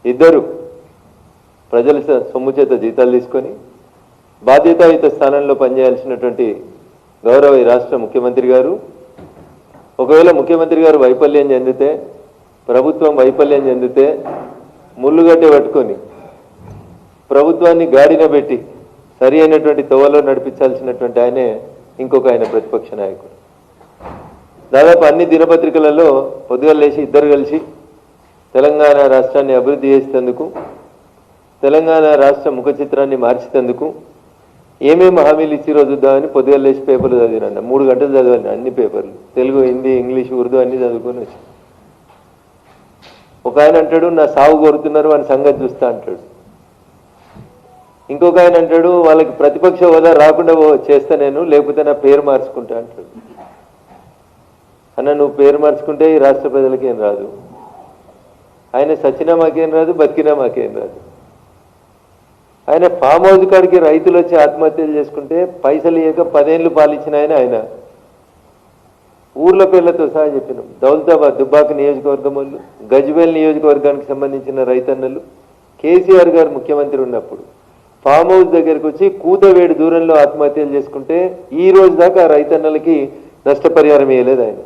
ఇద్దరు ప్రజల సొమ్ము చేత జీతాలు తీసుకొని బాధ్యతాయుత స్థానంలో పనిచేయాల్సినటువంటి గౌరవ ఈ రాష్ట్ర ముఖ్యమంత్రి గారు ఒకవేళ ముఖ్యమంత్రి గారు వైఫల్యం చెందితే, ప్రభుత్వం వైఫల్యం చెందితే ముళ్ళుగడ్డ పట్టుకొని ప్రభుత్వాన్ని గాడిన పెట్టి సరి అయినటువంటి తోవలో నడిపించాల్సినటువంటి ఆయనే ఇంకొక ఆయన ప్రతిపక్ష నాయకుడు. దాదాపు అన్ని దినపత్రికలలో పొద్దుగా లేచి ఇద్దరు కలిసి తెలంగాణ రాష్ట్రాన్ని అభివృద్ధి చేసేందుకు, తెలంగాణ రాష్ట్ర ముఖ చిత్రాన్ని మార్చేందుకు ఏమేమి హామీలు ఇచ్చిరో చూద్దామని పొద్దుగా లేచి పేపర్లు చదివినండి. 3 గంటలు చదివాను అన్ని పేపర్లు, తెలుగు, హిందీ, ఇంగ్లీష్, ఉర్దూ అన్ని చదువుకొని వచ్చి. ఒక ఆయన అంటాడు నా సాగు కోరుతున్నారు, వాని సంగతి చూస్తా అంటాడు. ఇంకొక ఆయన అంటాడు వాళ్ళకి ప్రతిపక్ష హోదా రాకుండా చేస్తా నేను, లేకపోతే నా పేరు మార్చుకుంటా అంటాడు. అన్న నువ్వు పేరు మార్చుకుంటే ఈ రాష్ట్ర ప్రజలకి ఏం రాదు, ఆయన సచ్చినా మాకేం రాదు, బతికినా మాకేం రాదు. ఆయన ఫామ్ హౌస్ కాడికి రైతులు వచ్చి ఆత్మహత్యలు చేసుకుంటే పైసలు ఇవ్వక 10 ఏళ్ళు పాలించిన ఆయన ఊర్ల పేర్లతో సహా చెప్పినాం. దౌలతాబాద్ దుబ్బాక నియోజకవర్గం వాళ్ళు, గజ్వేల్ నియోజకవర్గానికి సంబంధించిన రైతన్నలు కేసీఆర్ గారు ముఖ్యమంత్రి ఉన్నప్పుడు ఫామ్ హౌస్ దగ్గరికి వచ్చి కూతవేడు దూరంలో ఆత్మహత్యలు చేసుకుంటే ఈ రోజు దాకా రైతన్నలకి నష్టపరిహారం ఇవ్వలేదు ఆయన.